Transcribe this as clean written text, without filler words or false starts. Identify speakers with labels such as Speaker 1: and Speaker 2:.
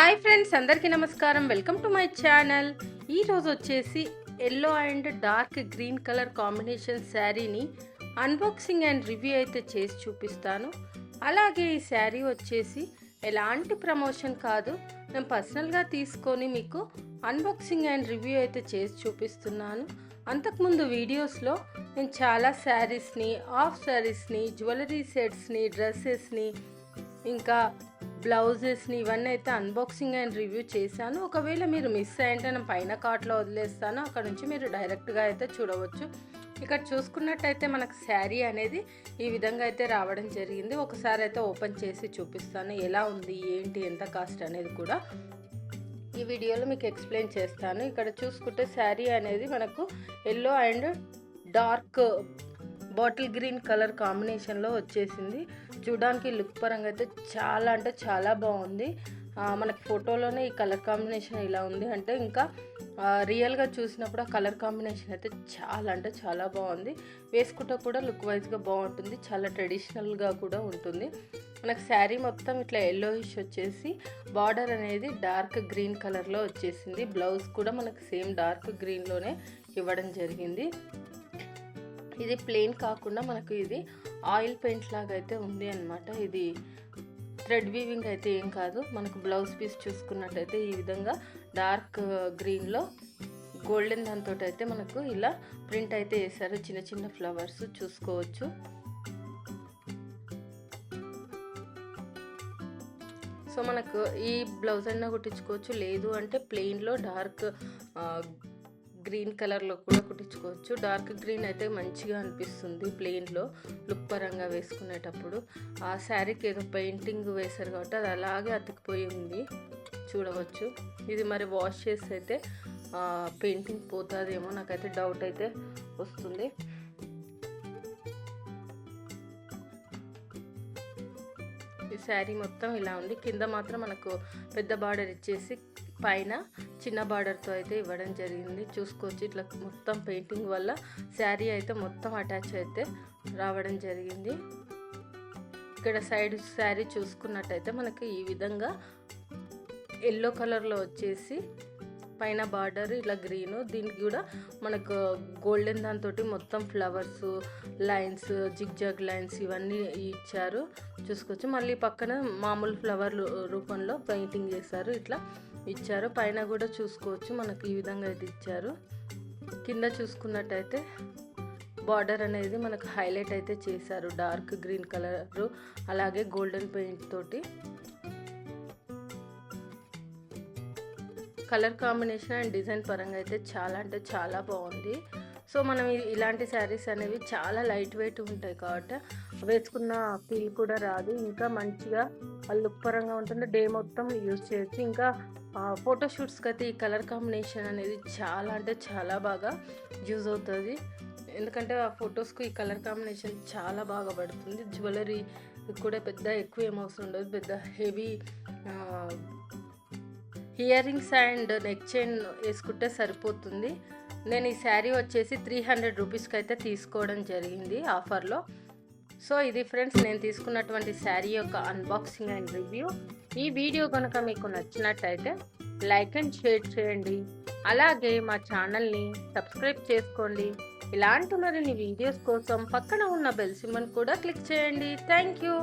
Speaker 1: Hi friends, అందరికీ నమస్కారం. Welcome to my channel. ఈరోజు వచ్చేసి yellow and dark green colour combination శారీని అన్బాక్సింగ్ అండ్ రివ్యూ అయితే చేసి చూపిస్తాను. అలాగే ఈ శారీ వచ్చేసి ఎలాంటి ప్రమోషన్ కాదు, నేను పర్సనల్గా తీసుకొని మీకు అన్బాక్సింగ్ అండ్ రివ్యూ అయితే చేసి చూపిస్తున్నాను. అంతకుముందు వీడియోస్లో నేను చాలా శారీస్ని, హాఫ్ శారీస్ని, జ్యువెలరీ సెట్స్ని, డ్రెస్సెస్ని, ఇంకా బ్లౌజెస్ని ఇవన్నీ అయితే అన్బాక్సింగ్ అండ్ రివ్యూ చేశాను. ఒకవేళ మీరు మిస్ అయ్యంటే నేను పైన కార్ట్లో వదిలేస్తాను, అక్కడ నుంచి మీరు డైరెక్ట్గా అయితే చూడవచ్చు. ఇక్కడ చూసుకున్నట్టయితే మనకు శారీ అనేది ఈ విధంగా అయితే రావడం జరిగింది. ఒకసారి అయితే ఓపెన్ చేసి చూపిస్తాను ఎలా ఉంది, ఏంటి, ఎంత కాస్ట్ అనేది కూడా ఈ వీడియోలో మీకు ఎక్స్ప్లెయిన్ చేస్తాను. ఇక్కడ చూసుకుంటే శారీ అనేది మనకు yellow and dark bottle green colour కాంబినేషన్లో వచ్చేసింది. చూడడానికి లుక్ పరంగా అయితే చాలా అంటే చాలా బాగుంది. మనకి ఫోటోలోనే ఈ కలర్ కాంబినేషన్ ఇలా ఉంది అంటే ఇంకా రియల్గా చూసినప్పుడు ఆ కలర్ కాంబినేషన్ అయితే చాలా అంటే చాలా బాగుంది. వేసుకుంటే కూడా లుక్ వైజ్గా బాగుంటుంది, చాలా ట్రెడిషనల్గా కూడా ఉంటుంది. మనకు శారీ మొత్తం ఇట్లా ఎల్లోయిష్ వచ్చేసి బార్డర్ అనేది డార్క్ గ్రీన్ కలర్లో వచ్చేసింది. బ్లౌజ్ కూడా మనకు సేమ్ డార్క్ గ్రీన్లోనే ఇవ్వడం జరిగింది. ఇది ప్లెయిన్ కాకుండా మనకు ఇది ఆయిల్ పెయింట్ లాగా అయితే ఉంది అన్నమాట. ఇది థ్రెడ్ వీవింగ్ అయితే ఏం కాదు. మనకు బ్లౌజ్ పీస్ చూసుకున్నట్టయితే ఈ విధంగా డార్క్ గ్రీన్లో గోల్డెన్ దాంతో అయితే మనకు ఇలా ప్రింట్ అయితే వేసారు. చిన్న చిన్న ఫ్లవర్స్ చూసుకోవచ్చు. సో మనకు ఈ బ్లౌజ్ అన్నా కుట్టించుకోవచ్చు, లేదు అంటే ప్లెయిన్లో డార్క్ గ్రీన్ కలర్లో కూడా కుట్టించుకోవచ్చు. డార్క్ గ్రీన్ అయితే మంచిగా అనిపిస్తుంది ప్లెయిన్లో లుక్ పరంగా వేసుకునేటప్పుడు. ఆ శారీకి ఏదో పెయింటింగ్ వేశారు కాబట్టి అది అలాగే అతికిపోయి ఉంది, చూడవచ్చు. ఇది మరి వాష్ చేసి అయితే పెయింటింగ్ పోతుందేమో, నాకైతే డౌట్ అయితే వస్తుంది. ఈ శారీ మొత్తం ఇలా ఉంది. కింద మాత్రం మనకు పెద్ద బార్డర్ ఇచ్చేసి పైన చిన్న బార్డర్తో అయితే ఇవ్వడం జరిగింది. చూసుకోవచ్చు, ఇట్లా మొత్తం పెయింటింగ్ వల్ల శారీ అయితే మొత్తం అటాచ్ అయితే రావడం జరిగింది. ఇక్కడ సైడ్ శారీ చూసుకున్నట్టయితే మనకి ఈ విధంగా ఎల్లో కలర్లో వచ్చేసి పైన బార్డర్ ఇలా గ్రీను, దీనికి కూడా మనకు గోల్డెన్ దాంతో మొత్తం ఫ్లవర్స్, లైన్స్, జిగ్జాగ్ లైన్స్ ఇవన్నీ ఇచ్చారు. చూసుకోవచ్చు. మళ్ళీ పక్కన మామూలు ఫ్లవర్ రూపంలో పెయింటింగ్ చేశారు, ఇట్లా ఇచ్చారు. పైన కూడా చూసుకోవచ్చు మనకు ఈ విధంగా అయితే ఇచ్చారు. కింద చూసుకున్నట్టయితే బార్డర్ అనేది మనకు హైలైట్ అయితే చేశారు డార్క్ గ్రీన్ కలరు, అలాగే గోల్డెన్ పెయింట్ తోటి. కలర్ కాంబినేషన్ అండ్ డిజైన్ పరంగా అయితే చాలా అంటే చాలా బాగుంది. సో మనం ఇలాంటి శారీస్ అనేవి చాలా లైట్ వెయిట్ ఉంటాయి కాబట్టి వేసుకున్న ఫీల్ కూడా రాదు. ఇంకా మంచిగా లుక్ పరంగా ఉంటుంది, డే మొత్తం యూజ్ చేయొచ్చు. ఇంకా ఫోటోషూట్స్కి అయితే ఈ కలర్ కాంబినేషన్ అనేది చాలా అంటే చాలా బాగా యూజ్ అవుతుంది. ఎందుకంటే ఆ ఫొటోస్కు ఈ కలర్ కాంబినేషన్ చాలా బాగా పడుతుంది. జ్యువెలరీ కూడా పెద్ద ఎక్కువ ఏం అవసరం ఉండదు, పెద్ద heavy ear rings and neck chain వేసుకుంటే సరిపోతుంది. నేను ఈ శారీ వచ్చేసి 300 రూపీస్కి అయితే తీసుకోవడం జరిగింది ఆఫర్లో. సో ఇది ఫ్రెండ్స్ నేను తీసుకున్నటువంటి శారీ యొక్క అన్బాక్సింగ్ అండ్ రివ్యూ. ఈ వీడియో కనుక మీకు నచ్చినట్టయితే లైక్ అండ్ షేర్ చేయండి, అలాగే మా ఛానల్ని సబ్స్క్రైబ్ చేసుకోండి. ఇలాంటి మరిన్ని వీడియోస్ కోసం పక్కన ఉన్న బెల్ సింబల్ కూడా క్లిక్ చేయండి. Thank you.